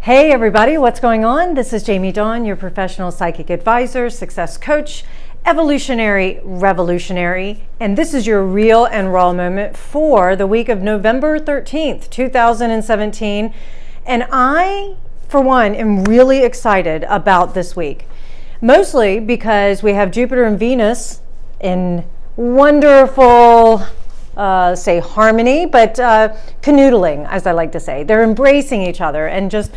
Hey everybody, what's going on? This is Jamie Dawn, your professional psychic advisor, success coach, evolutionary revolutionary, and this is your real and raw moment for the week of November 13th, 2017. And I, for one, am really excited about this week, mostly because we have Jupiter and Venus in wonderful say harmony, but canoodling, as I like to say. They're embracing each other and just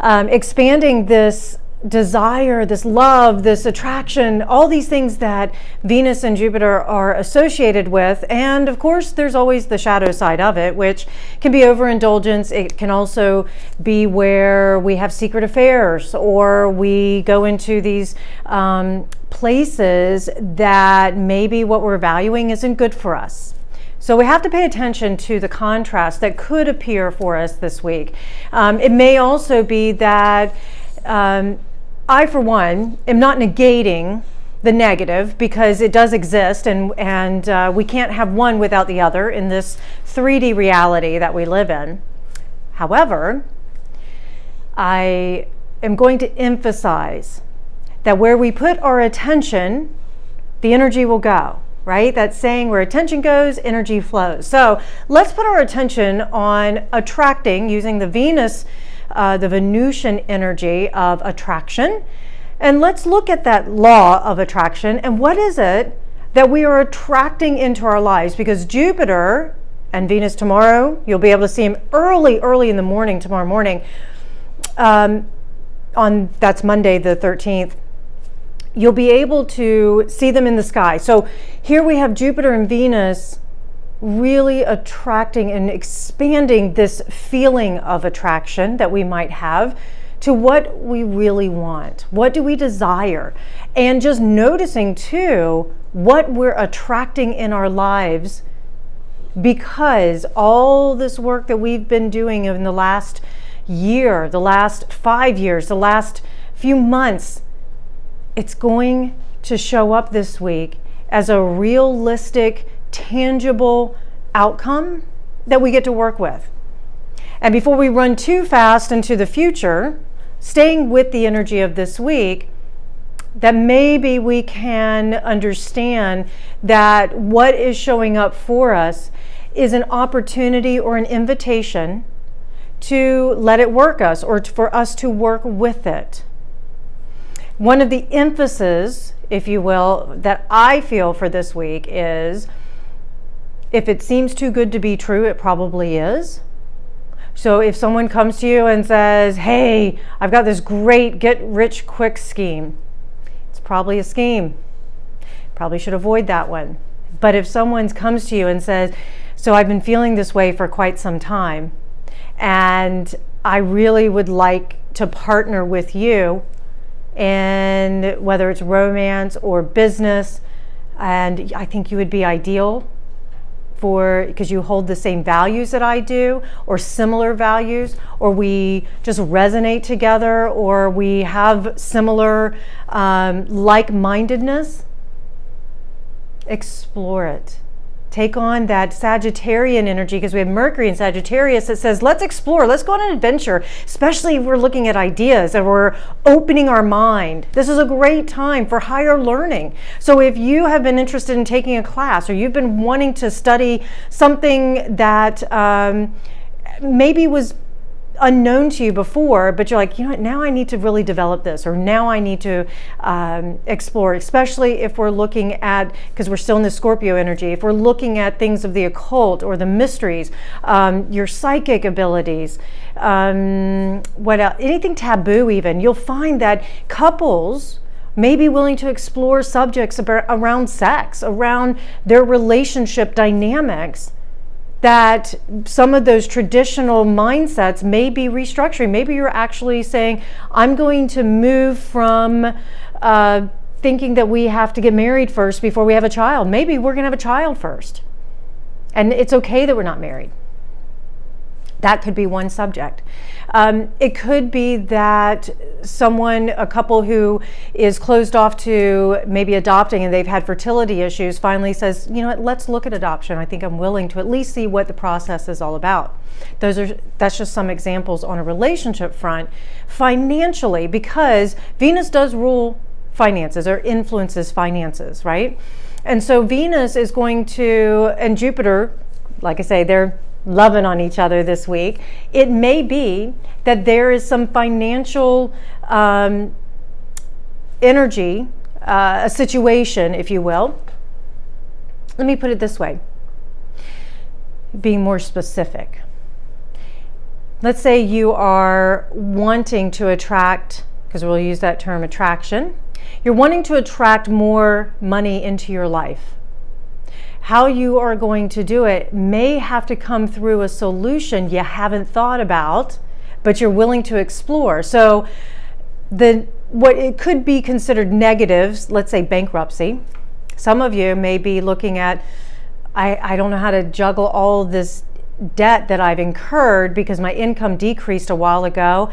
expanding this desire, this love, this attraction, all these things that Venus and Jupiter are associated with. And of course, there's always the shadow side of it, which can be overindulgence. It can also be where we have secret affairs, or we go into these places that maybe what we're valuing isn't good for us. So we have to pay attention to the contrast that could appear for us this week. It may also be that I, for one, am not negating the negative, because it does exist, and we can't have one without the other in this 3D reality that we live in. However, I am going to emphasize that where we put our attention, the energy will go. Right? That saying, where attention goes, energy flows. So let's put our attention on attracting, using the Venus, the Venusian energy of attraction. And let's look at that law of attraction. And what is it that we are attracting into our lives? Because Jupiter and Venus tomorrow, you'll be able to see them early in the morning, tomorrow morning. That's Monday the 13th. You'll be able to see them in the sky. So here we have Jupiter and Venus really attracting and expanding this feeling of attraction that we might have to what we really want. What do we desire? And just noticing too what we're attracting in our lives, because all this work that we've been doing in the last year, the last 5 years, the last few months, it's going to show up this week as a realistic, tangible outcome that we get to work with. And before we run too fast into the future, staying with the energy of this week, that maybe we can understand that what is showing up for us is an opportunity or an invitation to let it work us, or for us to work with it. One of the emphasis, if you will, that I feel for this week is, if it seems too good to be true, it probably is. So if someone comes to you and says, hey, I've got this great get-rich-quick scheme, it's probably a scheme. Probably should avoid that one. But if someone comes to you and says, so I've been feeling this way for quite some time, and I really would like to partner with you, and whether it's romance or business, and I think you would be ideal because you hold the same values that I do, or similar values, or we just resonate together, or we have similar like-mindedness, explore it. Take on that Sagittarian energy, because we have Mercury in Sagittarius that says, let's explore, let's go on an adventure, especially if we're looking at ideas and we're opening our mind. This is a great time for higher learning. So if you have been interested in taking a class, or you've been wanting to study something that maybe was unknown to you before, but you're like, you know what, now I need to really develop this, or now I need to explore, especially if we're looking at, because we're still in the Scorpio energy, if we're looking at things of the occult or the mysteries, your psychic abilities, what else, anything taboo even, you'll find that couples may be willing to explore subjects around sex, around their relationship dynamics, that some of those traditional mindsets may be restructuring. Maybe you're actually saying, I'm going to move from thinking that we have to get married first before we have a child. Maybe we're going to have a child first. And it's okay that we're not married. That could be one subject. It could be that a couple who is closed off to maybe adopting and they've had fertility issues finally says, you know what, let's look at adoption. I think I'm willing to at least see what the process is all about. That's just some examples on a relationship front. Financially, because Venus does rule finances or influences finances, right? And so Venus is going to, and Jupiter, like I say, they're loving on each other this week. It may be that there is some financial energy, a situation, if you will. Let me put it this way, being more specific. Let's say you are wanting to attract, because we'll use that term attraction, you're wanting to attract more money into your life. How you are going to do it may have to come through a solution you haven't thought about, but you're willing to explore. So what it could be considered negatives, let's say bankruptcy. Some of you may be looking at, I don't know how to juggle all this debt that I've incurred because my income decreased a while ago.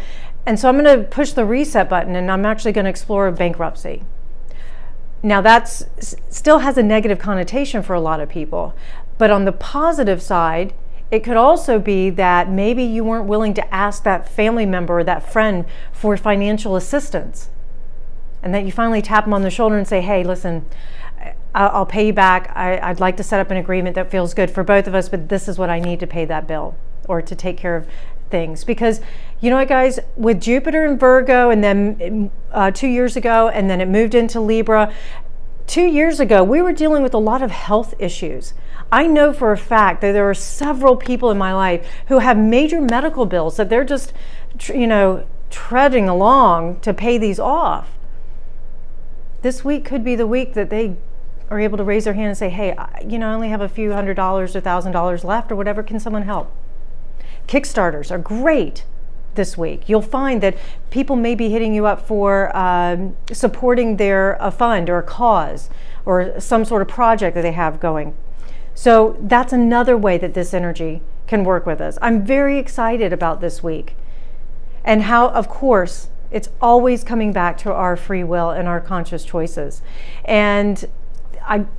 And so I'm going to push the reset button and I'm actually going to explore bankruptcy. Now that still has a negative connotation for a lot of people, but on the positive side, it could also be that maybe you weren't willing to ask that family member or that friend for financial assistance, and that you finally tap them on the shoulder and say, hey, listen, I'll pay you back. I'd like to set up an agreement that feels good for both of us, but this is what I need to pay that bill or to take care of things. Because you know what, guys, with Jupiter in Virgo and then 2 years ago, and then it moved into Libra. 2 years ago, we were dealing with a lot of health issues. I know for a fact that there are several people in my life who have major medical bills that they're just, treading along to pay these off. This week could be the week that they are able to raise their hand and say, hey, I only have a few $100 or $1,000 left or whatever. Can someone help? Kickstarters are great this week. You'll find that people may be hitting you up for supporting a fund or a cause or some sort of project that they have going. So that's another way that this energy can work with us. I'm very excited about this week, and how, of course, it's always coming back to our free will and our conscious choices. And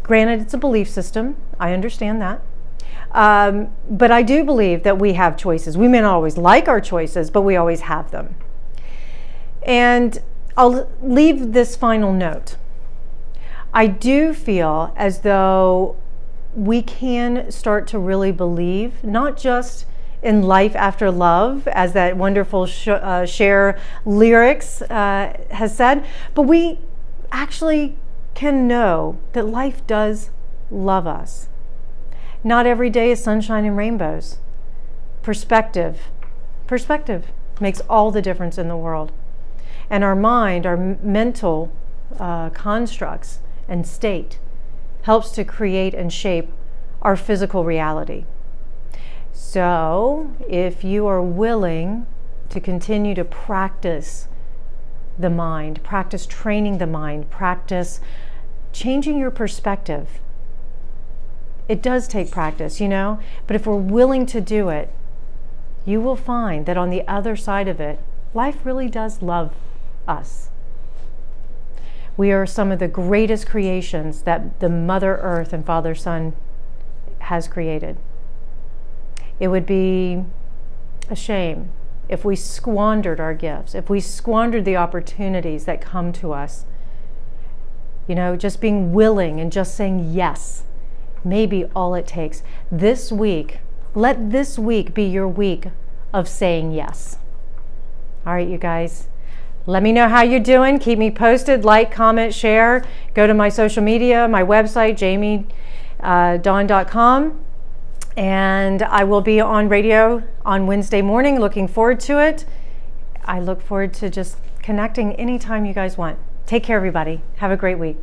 granted, it's a belief system. I understand that. But I do believe that we have choices. We may not always like our choices, but we always have them. And I'll leave this final note. I do feel as though we can start to really believe, not just in life after love, as that wonderful Cher lyrics has said, but we actually can know that life does love us. Not every day is sunshine and rainbows. Perspective makes all the difference in the world. And our mind, our mental constructs and state helps to create and shape our physical reality. So if you are willing to continue to practice the mind, practice training the mind, practice changing your perspective, it does take practice, but if we're willing to do it, you will find that on the other side of it, life really does love us. We are some of the greatest creations that the Mother Earth and Father Sun has created. It would be a shame if we squandered our gifts, if we squandered the opportunities that come to us. Just being willing and just saying yes may be all it takes. This week, let this week be your week of saying yes. All right, you guys. Let me know how you're doing. Keep me posted. Like, comment, share. Go to my social media, my website, jamiedawn.com. And I will be on radio on Wednesday morning. Looking forward to it. I look forward to just connecting anytime you guys want. Take care, everybody. Have a great week.